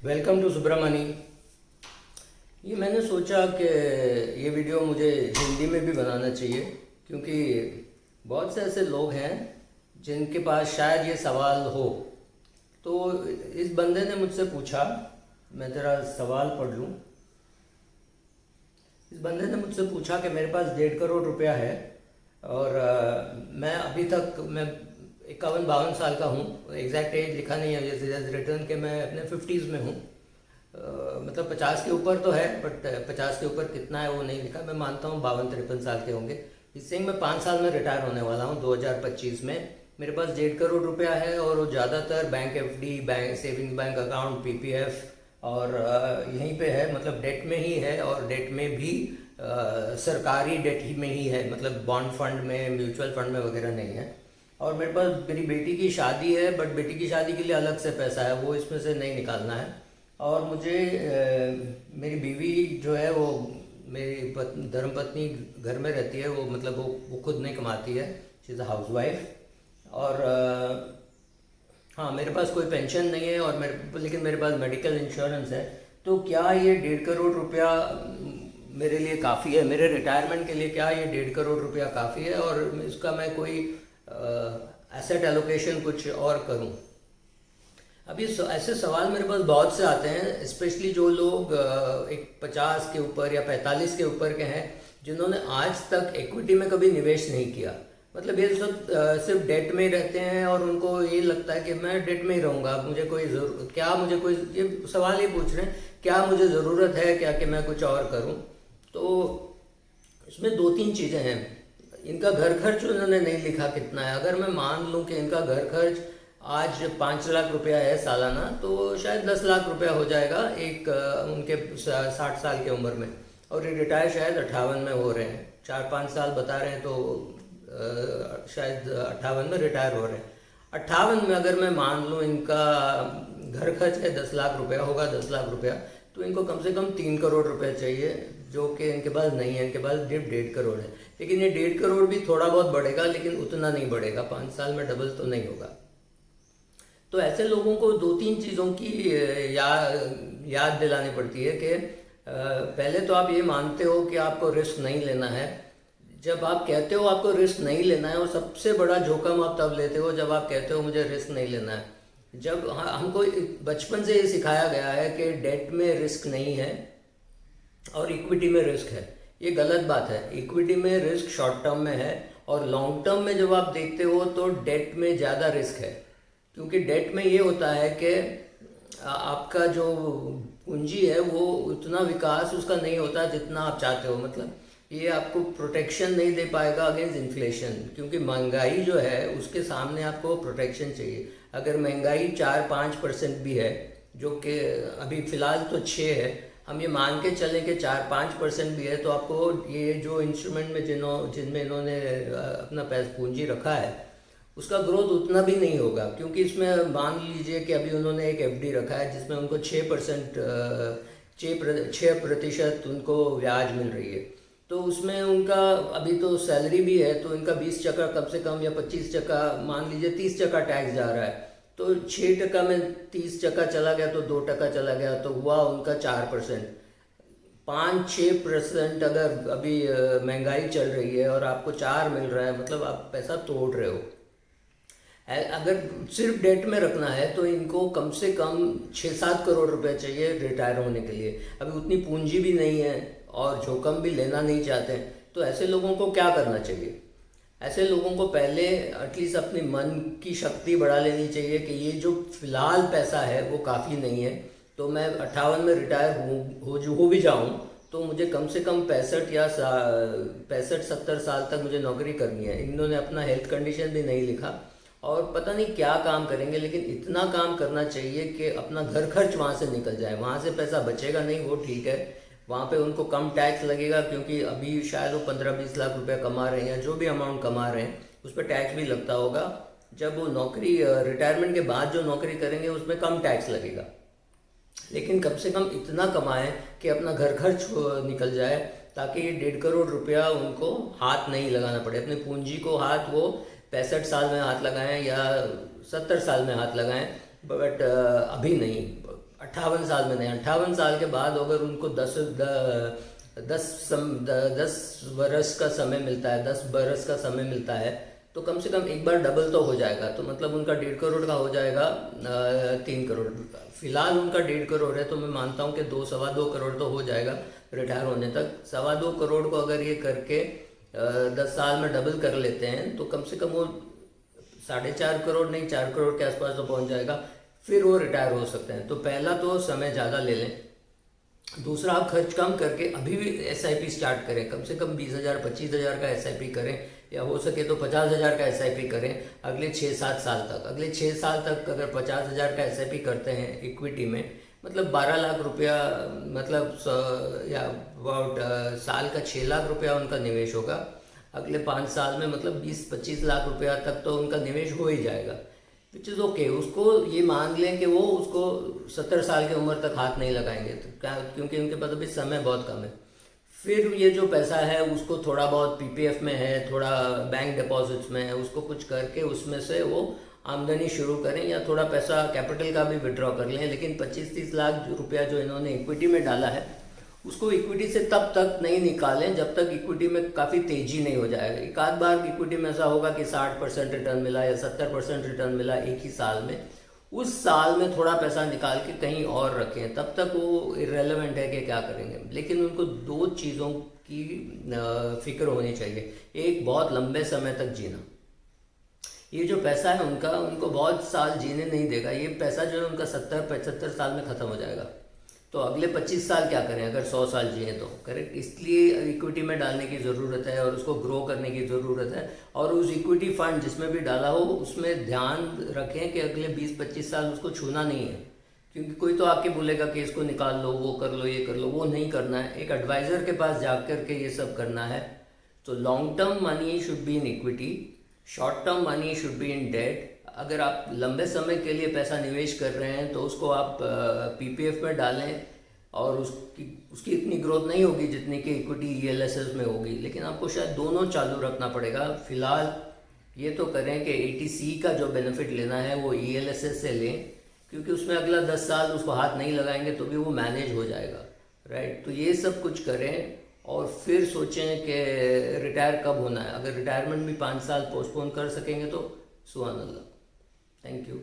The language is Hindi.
Welcome to Subramani. ये मैंने सोचा कि ये वीडियो मुझे हिंदी में भी बनाना चाहिए, क्योंकि बहुत से ऐसे लोग हैं जिनके पास शायद ये सवाल हो। तो इस बंदे ने मुझसे पूछा, मैं ज़रा सवाल पढ़ लूँ। इस बंदे ने मुझसे पूछा कि मेरे पास 1.5 करोड़ रुपया है और मैं अभी तक 51-52 साल का हूँ। एग्जैक्ट एज लिखा नहीं है, जैसे रिटर्न के मैं अपने 50s में हूँ। मतलब 50 के ऊपर तो है, बट 50 के ऊपर कितना है वो नहीं लिखा। मैं मानता हूँ 52-53 साल के होंगे। इससे मैं 5 साल में रिटायर होने वाला हूँ 2025 में। मेरे पास 1.5 करोड़ रुपया है और वो ज़्यादातर bank FD, bank saving bank account, PPF और यहीं पे है, मतलब डेट में ही है। और डेट में भी सरकारी डेट ही में ही है, मतलब बॉन्ड फंड में, म्यूचुअल फंड में वगैरह नहीं है। और मेरे पास मेरी बेटी की शादी है, बट बेटी की शादी के लिए अलग से पैसा है, वो इसमें से नहीं निकालना है। और मुझे मेरी बीवी जो है वो मेरी धर्मपत्नी घर में रहती है, वो मतलब वो खुद नहीं कमाती है, she is a house wife. और हाँ, मेरे पास कोई पेंशन नहीं है और लेकिन मेरे पास मेडिकल इंश्योरेंस है। तो क्या ये 1.5 करोड़ रुपया मेरे लिए काफ़ी है? मेरे रिटायरमेंट के लिए क्या ये 1.5 करोड़ रुपया काफ़ी है? और इसका मैं कोई एसेट एलोकेशन कुछ और करूं? अभी ऐसे सवाल मेरे पास बहुत से आते हैं, स्पेशली जो लोग एक 50 के ऊपर या 45 के ऊपर के हैं, जिन्होंने आज तक इक्विटी में कभी निवेश नहीं किया। मतलब ये सब सिर्फ डेट में ही रहते हैं और उनको ये लगता है कि मैं डेट में ही रहूँगा, मुझे कोई ये सवाल ये पूछ रहे हैं, क्या मुझे ज़रूरत है क्या कि मैं कुछ और करूँ? तो इसमें 2-3 चीज़ें हैं। इनका घर खर्च उन्होंने नहीं लिखा कितना है। अगर मैं मान लूँ कि इनका घर खर्च आज 5 लाख रुपया है सालाना, तो शायद 10 लाख रुपया हो जाएगा एक उनके 60 साल की उम्र में। और ये रिटायर शायद 58 में हो रहे हैं, 4-5 साल बता रहे हैं, तो शायद 58 में रिटायर हो रहे हैं। 58 में अगर मैं मान लूँ इनका घर खर्च है 10 लाख रुपया, होगा 10 लाख रुपया, तो इनको कम से कम 3 करोड़ रुपये चाहिए, जो कि इनके पास नहीं है। इनके पास 1.5 करोड़ है, लेकिन ये 1.5 करोड़ भी थोड़ा बहुत बढ़ेगा, लेकिन उतना नहीं बढ़ेगा, 5 साल में डबल तो नहीं होगा। तो ऐसे लोगों को 2-3 चीज़ों की याद दिलानी पड़ती है कि पहले तो आप ये मानते हो कि आपको रिस्क नहीं लेना है। जब आप कहते हो आपको रिस्क नहीं लेना है, और सबसे बड़ा जोखिम आप तब लेते हो जब आप कहते हो मुझे रिस्क नहीं लेना है। जब हमको बचपन से ये सिखाया गया है कि डेट में रिस्क नहीं है और इक्विटी में रिस्क है। ये गलत बात है। इक्विटी में रिस्क शॉर्ट टर्म में है, और लॉन्ग टर्म में जब आप देखते हो तो डेट में ज़्यादा रिस्क है। क्योंकि डेट में ये होता है कि आपका जो पूंजी है वो उतना विकास उसका नहीं होता जितना आप चाहते हो। मतलब ये आपको प्रोटेक्शन नहीं दे पाएगा अगेंस्ट इन्फ्लेशन, क्योंकि महंगाई जो है उसके सामने आपको प्रोटेक्शन चाहिए। अगर महंगाई 4-5% भी है, जो कि अभी फ़िलहाल तो 6 है, हम ये मान के चलें कि 4-5% भी है, तो आपको ये जो इंस्ट्रूमेंट में जिनमें इन्होंने अपना पैसा पूंजी रखा है उसका ग्रोथ उतना भी नहीं होगा। क्योंकि इसमें मान लीजिए कि अभी उन्होंने एक एफडी रखा है जिसमें उनको 6% उनको ब्याज मिल रही है। तो उसमें उनका अभी तो सैलरी भी है, तो इनका 20% कम से कम, या 25%, मान लीजिए 30% टैक्स जा रहा है। तो 6% में 30% चला गया तो 2% चला गया, तो हुआ उनका 4%। 5-6% अगर अभी महंगाई चल रही है और आपको 4 मिल रहा है, मतलब आप पैसा तोड़ रहे हो। अगर सिर्फ डेट में रखना है तो इनको कम से कम 6-7 करोड़ रुपए चाहिए रिटायर होने के लिए। अभी उतनी पूंजी भी नहीं है और जोखिम भी लेना नहीं चाहते। तो ऐसे लोगों को क्या करना चाहिए? ऐसे लोगों को पहले एटलीस्ट अपनी मन की शक्ति बढ़ा लेनी चाहिए कि ये जो फिलहाल पैसा है वो काफ़ी नहीं है। तो मैं 58 में रिटायर हो भी जाऊँ तो मुझे कम से कम 65-70 साल तक मुझे नौकरी करनी है। इन्होंने अपना हेल्थ कंडीशन भी नहीं लिखा और पता नहीं क्या काम करेंगे, लेकिन इतना काम करना चाहिए कि अपना घर खर्च वहाँ से निकल जाए। वहाँ से पैसा बचेगा नहीं, वो ठीक है, वहाँ पे उनको कम टैक्स लगेगा, क्योंकि अभी शायद वो 15-20 लाख रुपया कमा रहे हैं, या जो भी अमाउंट कमा रहे हैं उस पर टैक्स भी लगता होगा। जब वो नौकरी रिटायरमेंट के बाद जो नौकरी करेंगे उसमें कम टैक्स लगेगा। लेकिन कम से कम इतना कमाएं कि अपना घर खर्च निकल जाए, ताकि ये 1.5 करोड़ रुपया उनको हाथ नहीं लगाना पड़े। अपनी पूंजी को हाथ वो 65 साल में हाथ लगाएं या 70 साल में हाथ लगाएं, बट अभी नहीं, 58 साल में नहीं, 58 साल के बाद अगर उनको 10 बरस का समय मिलता है, 10 बरस का समय मिलता है, तो कम से कम एक बार डबल तो हो जाएगा। तो मतलब उनका 1.5 करोड़ का हो जाएगा 3 करोड़। फिलहाल उनका 1.5 करोड़ है, तो मैं मानता हूँ कि 2-2.25 करोड़ तो हो जाएगा रिटायर होने तक। 2.25 करोड़ को अगर ये करके 10 साल में डबल कर लेते हैं तो कम से कम वो 4.5 करोड़ नहीं, 4 करोड़ के आसपास तो पहुँच जाएगा। फिर वो रिटायर हो सकते हैं। तो पहला तो समय ज़्यादा ले लें। दूसरा, आप खर्च कम करके अभी भी एसआईपी स्टार्ट करें। कम से कम 20,000 25,000 का एसआईपी करें, या हो सके तो 50,000 का एसआईपी करें अगले 6-7 साल तक। अगले 6 साल तक अगर 50,000 का एसआईपी करते हैं इक्विटी में, मतलब 12 लाख रुपया, मतलब या अबाउट साल का 6 लाख रुपया उनका निवेश होगा। अगले 5 साल में मतलब 20-25 लाख रुपया तक तो उनका निवेश हो ही जाएगा, विच इज़ ओके। उसको ये मान लें कि वो उसको 70 साल की उम्र तक हाथ नहीं लगाएंगे, तो क्या, क्योंकि उनके पास अभी समय बहुत कम है। फिर ये जो पैसा है उसको थोड़ा बहुत पीपीएफ में है, थोड़ा बैंक डिपॉजिट्स में है, उसको कुछ करके उसमें से वो आमदनी शुरू करें, या थोड़ा पैसा कैपिटल का भी विड्रॉ कर लें। लेकिन 25-30 लाख रुपया जो इन्होंने इक्विटी में डाला है, उसको इक्विटी से तब तक नहीं निकालें जब तक इक्विटी में काफ़ी तेज़ी नहीं हो जाएगा। एक आध बार इक्विटी में ऐसा होगा कि 60% रिटर्न मिला या 70% रिटर्न मिला एक ही साल में, उस साल में थोड़ा पैसा निकाल के कहीं और रखें, तब तक वो इररेलेवेंट है कि क्या करेंगे। लेकिन उनको 2 चीज़ों की फिक्र होनी चाहिए। एक, बहुत लंबे समय तक जीना। ये जो पैसा है उनका, उनको बहुत साल जीने नहीं देगा। ये पैसा जो है उनका 70-75 साल में ख़त्म हो जाएगा। तो अगले 25 साल क्या करें अगर 100 साल जिए तो, करेक्ट। इसलिए इक्विटी में डालने की ज़रूरत है और उसको ग्रो करने की ज़रूरत है। और उस इक्विटी फंड जिसमें भी डाला हो उसमें ध्यान रखें कि अगले 20-25 साल उसको छूना नहीं है, क्योंकि कोई तो आके बोलेगा कि इसको निकाल लो, वो कर लो, ये कर लो। वो नहीं करना है। एक एडवाइज़र के पास जा कर के ये सब करना है। तो long term money should be in equity, short term money should be in debt. अगर आप लंबे समय के लिए पैसा निवेश कर रहे हैं तो उसको आप पीपीएफ में डालें, और उसकी इतनी ग्रोथ नहीं होगी जितनी कि इक्विटी ईएलएसएस में होगी, लेकिन आपको शायद दोनों चालू रखना पड़ेगा। फिलहाल ये तो करें कि एटीसी का जो बेनिफिट लेना है वो ईएलएसएस से लें, क्योंकि उसमें अगला 10 साल उसको हाथ नहीं लगाएंगे तो भी वो मैनेज हो जाएगा, राइट। तो ये सब कुछ करें और फिर सोचें कि रिटायर कब होना है। अगर रिटायरमेंट भी 5 साल पोस्टपोन कर सकेंगे तो सुभान अल्लाह। Thank you.